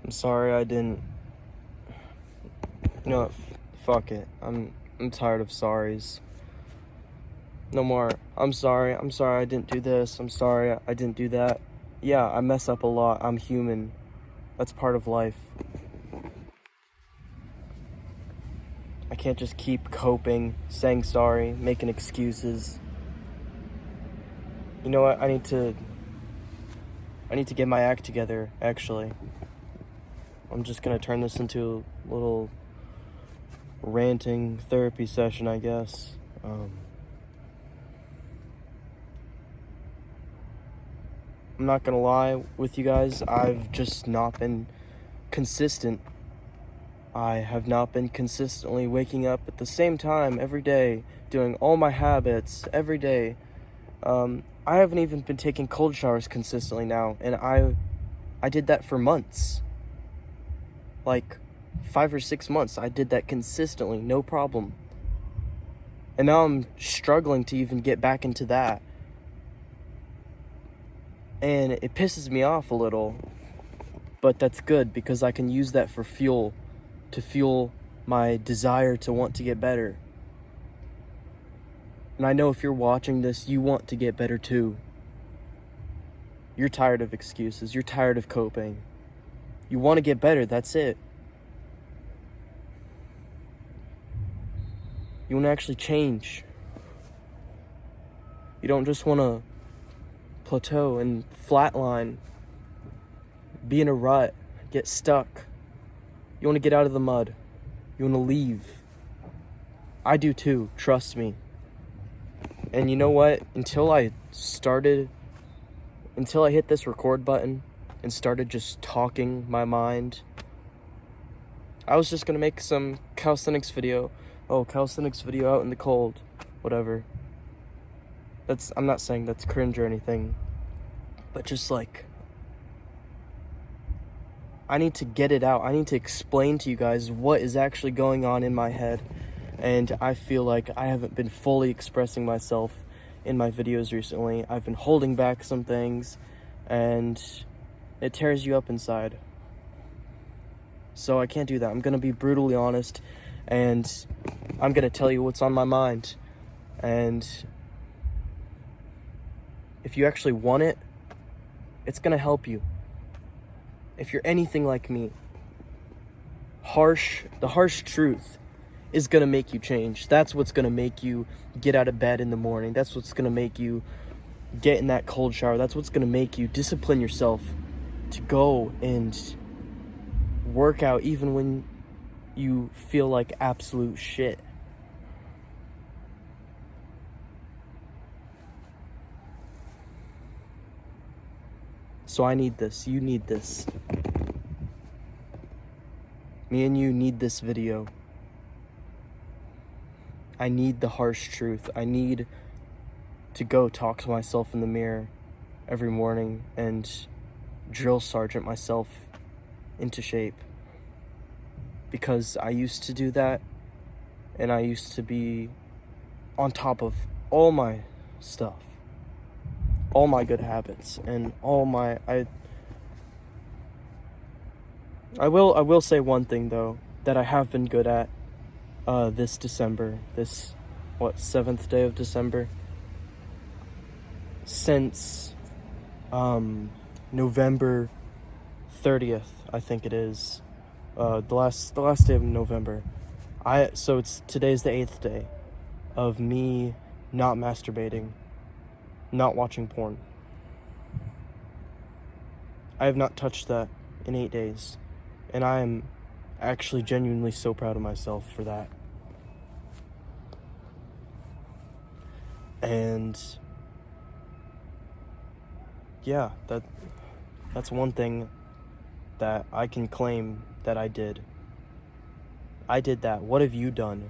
I'm sorry I didn't. You know what? Fuck it. I'm tired of sorries. No more. I'm sorry. I'm sorry I didn't do this. I'm sorry I didn't do that. Yeah, I mess up a lot. I'm human. That's part of life. I can't just keep coping, saying sorry, making excuses. You know what? I need to get my act together, actually. I'm just gonna turn this into a little ranting therapy session, I guess. I'm not gonna lie with you guys, I've just not been consistent. I have not been consistently waking up at the same time every day, doing all my habits every day. I haven't even been taking cold showers consistently now, and I did that for months. Like 5 or 6 months, I did that consistently, no problem. And now I'm struggling to even get back into that. And it pisses me off a little, but that's good because I can use that for fuel, to fuel my desire to want to get better. And I know if you're watching this, you want to get better too. You're tired of excuses, you're tired of coping. You want to get better, that's it. You want to actually change. You don't just want to plateau and flatline, be in a rut, get stuck. You want to get out of the mud. You want to leave. I do too, trust me. And you know what? Until I hit this record button and started just talking my mind, I was just gonna make some calisthenics video. Oh, calisthenics video out in the cold. Whatever. I'm not saying that's cringe or anything, but just like, I need to get it out. I need to explain to you guys what is actually going on in my head. And I feel like I haven't been fully expressing myself in my videos recently. I've been holding back some things, and it tears you up inside. So I can't do that. I'm gonna be brutally honest, and I'm gonna tell you what's on my mind. And if you actually want it, it's gonna help you. If you're anything like me, the harsh truth is gonna make you change. That's what's gonna make you get out of bed in the morning. That's what's gonna make you get in that cold shower. That's what's gonna make you discipline yourself to go and work out even when you feel like absolute shit. So I need this. You need this. Me and you need this video. I need the harsh truth. I need to go talk to myself in the mirror every morning and drill sergeant myself into shape. Because I used to do that, and I used to be on top of all my stuff, all my good habits, and all my I will say one thing though that I have been good at this December, this 7th day of December, since November 30th, I think it is, the last day of November. So today's the 8th day of me not masturbating, not watching porn. I have not touched that in 8 days, and I am actually genuinely so proud of myself for that. And yeah, that's one thing that I can claim that I did. I did that. What have you done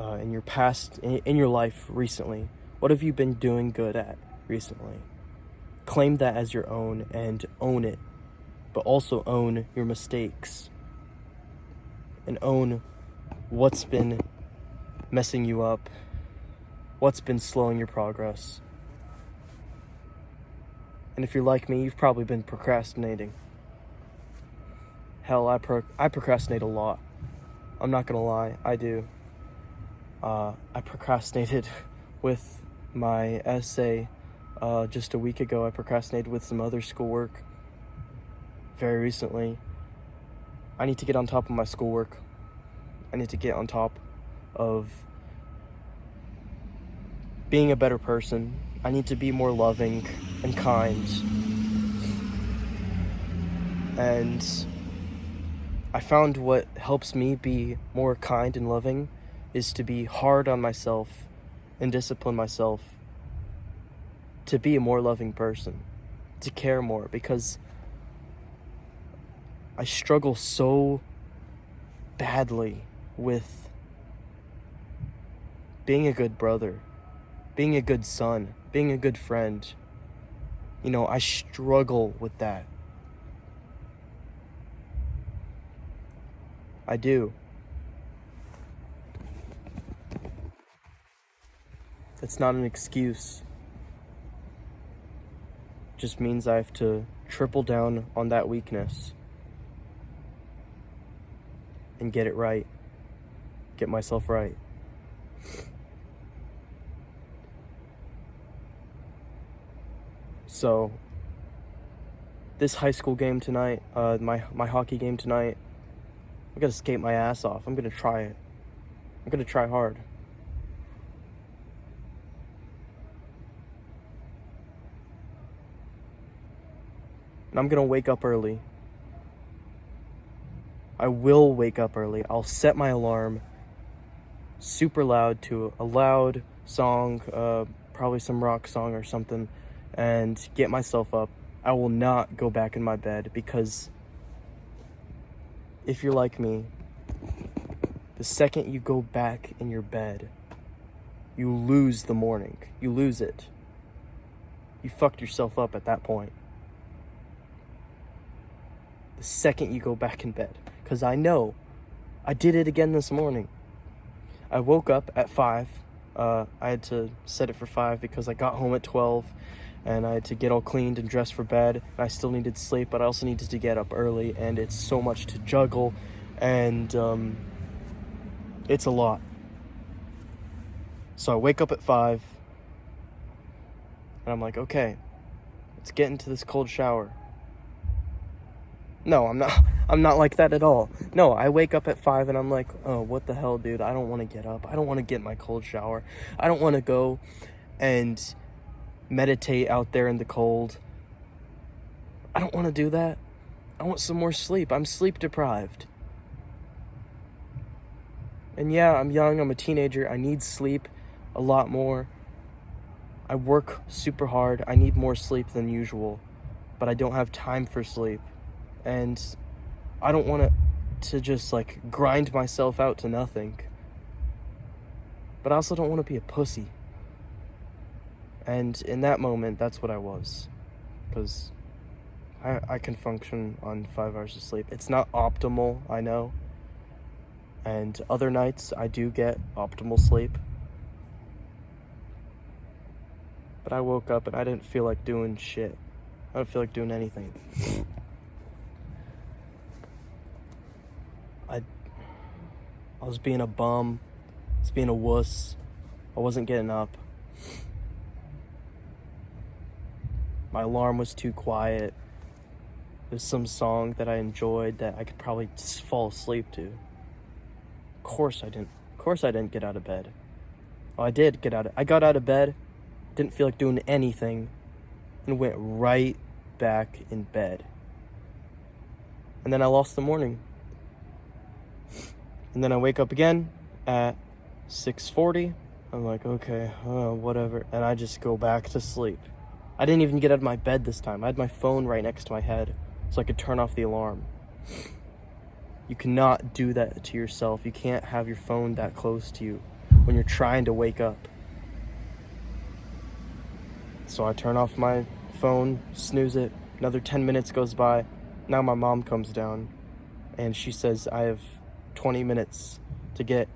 in your past, in your life recently? What have you been doing good at recently? Claim that as your own and own it, but also own your mistakes and own what's been messing you up, what's been slowing your progress. And if you're like me, you've probably been procrastinating. Hell, I procrastinate a lot. I'm not gonna lie, I do. I procrastinated with my essay just a week ago. I procrastinated with some other schoolwork very recently. I need to get on top of my schoolwork. I need to get on top of being a better person. I need to be more loving and kind. And I found what helps me be more kind and loving is to be hard on myself and discipline myself to be a more loving person, to care more, because I struggle so badly with being a good brother, being a good son, being a good friend. You know, I struggle with that. I do. It's not an excuse. It just means I have to triple down on that weakness and get it right. Get myself right. So, this high school game tonight, my hockey game tonight, I'm gonna skate my ass off. I'm gonna try it. I'm gonna try hard. And I'm gonna wake up early. I will wake up early. I'll set my alarm super loud to a loud song, probably some rock song or something, and get myself up. I will not go back in my bed, because if you're like me, the second you go back in your bed, you lose the morning. You lose it. You fucked yourself up at that point. The second you go back in bed. Because I know. I did it again this morning. I woke up at 5. I had to set it for 5 because I got home at 12. And I had to get all cleaned and dressed for bed. And I still needed sleep, but I also needed to get up early. And it's so much to juggle. And it's a lot. So I wake up at 5. And I'm like, okay, let's get into this cold shower. No, I'm not like that at all. No, I wake up at 5 and I'm like, oh, what the hell, dude? I don't want to get up. I don't want to get in my cold shower. I don't want to go and meditate out there in the cold. I don't want to do that. I want some more sleep. I'm sleep deprived. And yeah, I'm young. I'm a teenager. I need sleep a lot more. I work super hard. I need more sleep than usual, but I don't have time for sleep. And I don't want to just like grind myself out to nothing. But I also don't want to be a pussy. And in that moment, that's what I was. Because I can function on 5 hours of sleep. It's not optimal, I know. And other nights, I do get optimal sleep. But I woke up and I didn't feel like doing shit. I didn't feel like doing anything. I was being a bum. I was being a wuss. I wasn't getting up. My alarm was too quiet. There's some song that I enjoyed that I could probably just fall asleep to. Of course I didn't get out of bed. Oh, I did get out of... I got out of bed, didn't feel like doing anything, and went right back in bed. And then I lost the morning. And then I wake up again at 6:40. I'm like, okay, whatever. And I just go back to sleep. I didn't even get out of my bed this time. I had my phone right next to my head so I could turn off the alarm. You cannot do that to yourself. You can't have your phone that close to you when you're trying to wake up. So I turn off my phone, snooze it. Another 10 minutes goes by. Now my mom comes down and she says I have 20 minutes to get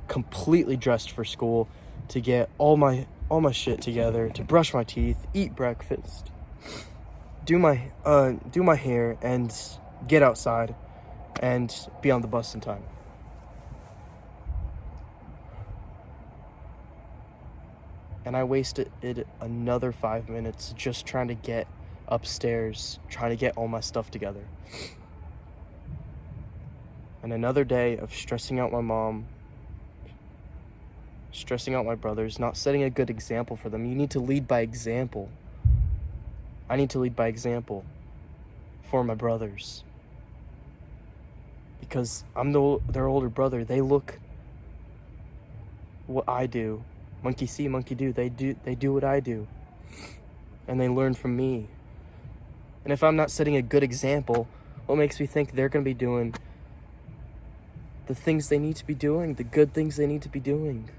completely dressed for school, to get all my shit together, to brush my teeth, eat breakfast, do my hair, and get outside, and be on the bus in time. And I wasted another 5 minutes just trying to get upstairs, trying to get all my stuff together. And another day of stressing out my mom, stressing out my brothers, not setting a good example for them. You need to lead by example. I need to lead by example for my brothers. Because I'm their older brother. They look what I do. Monkey see, monkey do. They do what I do. And they learn from me. And if I'm not setting a good example, what makes me think they're going to be doing the things they need to be doing, the good things they need to be doing?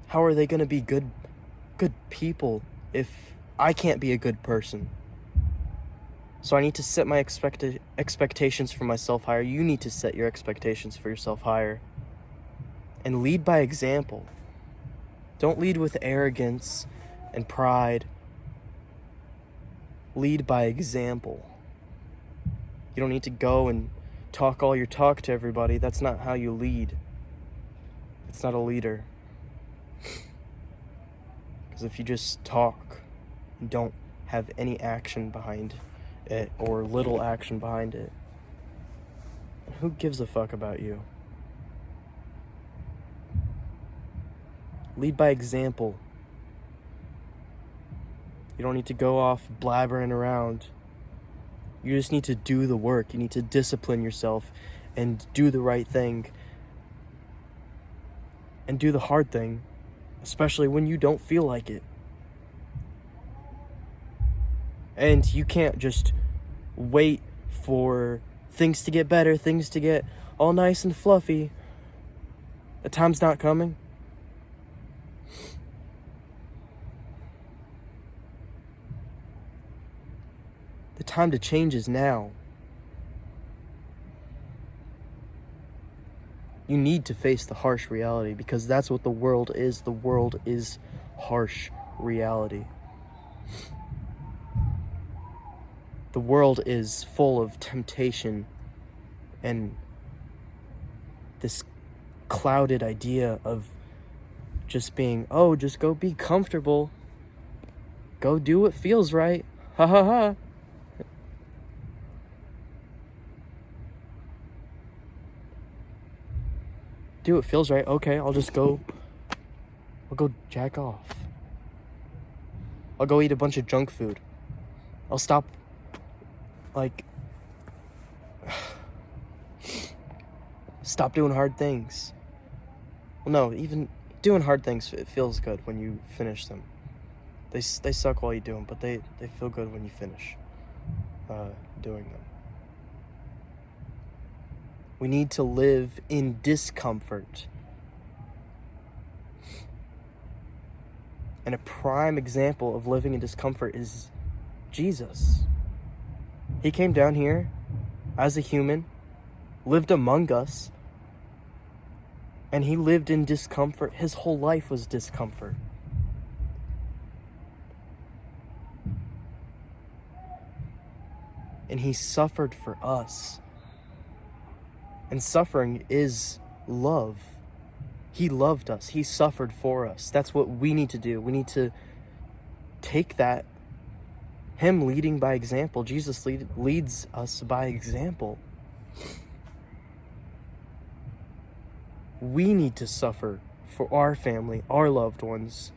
How are they going to be good people if I can't be a good person? So I need to set my expectations for myself higher. You need to set your expectations for yourself higher. And lead by example. Don't lead with arrogance and pride. Lead by example. You don't need to go and talk all your talk to everybody. That's not how you lead. It's not a leader. Because if you just talk and don't have any action behind it, or little action behind it, who gives a fuck about you? Lead by example. You don't need to go off blabbering around. You just need to do the work. You need to discipline yourself and do the right thing. And do the hard thing, especially when you don't feel like it. And you can't just wait for things to get better, things to get all nice and fluffy. The time's not coming. The time to change is now. You need to face the harsh reality, because that's what the world is. The world is harsh reality. The world is full of temptation and this clouded idea of just being, oh, just go be comfortable. Go do what feels right. Ha ha ha. Do what feels right. Okay, I'll go jack off. I'll go eat a bunch of junk food. I'll stop, stop doing hard things. Well, no, even doing hard things, it feels good when you finish them. They suck while you do them, but they feel good when you finish doing them. We need to live in discomfort. And a prime example of living in discomfort is Jesus. He came down here as a human, lived among us, and he lived in discomfort. His whole life was discomfort. And he suffered for us. And suffering is love. He loved us. He suffered for us. That's what we need to do. We need to take that, him leading by example. Jesus leads us by example. We need to suffer for our family, our loved ones.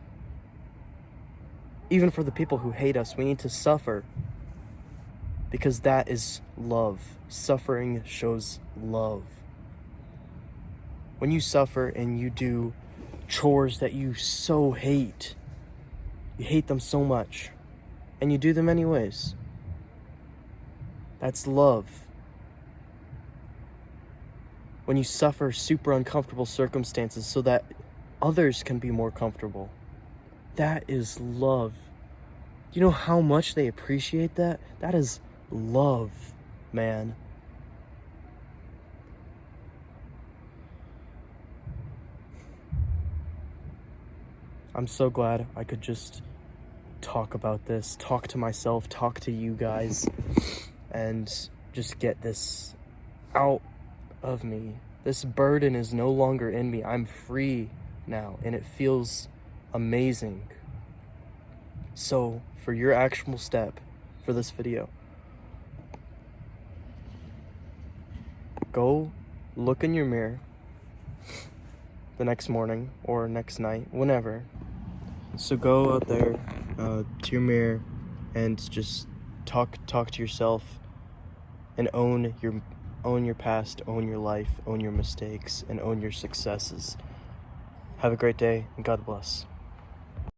Even for the people who hate us, we need to suffer. Because that is love. Suffering shows love. When you suffer and you do chores that you so hate, you hate them so much, and you do them anyways, that's love. When you suffer super uncomfortable circumstances so that others can be more comfortable, that is love. Do you know how much they appreciate that? That is love, man. I'm so glad I could just talk about this, talk to myself, talk to you guys, and just get this out of me. This burden is no longer in me. I'm free now, and it feels amazing. So, for your actual step for this video, go look in your mirror the next morning or next night, whenever. So go out there to your mirror and just talk to yourself and own your past, own your life, own your mistakes, and own your successes. Have a great day, and God bless.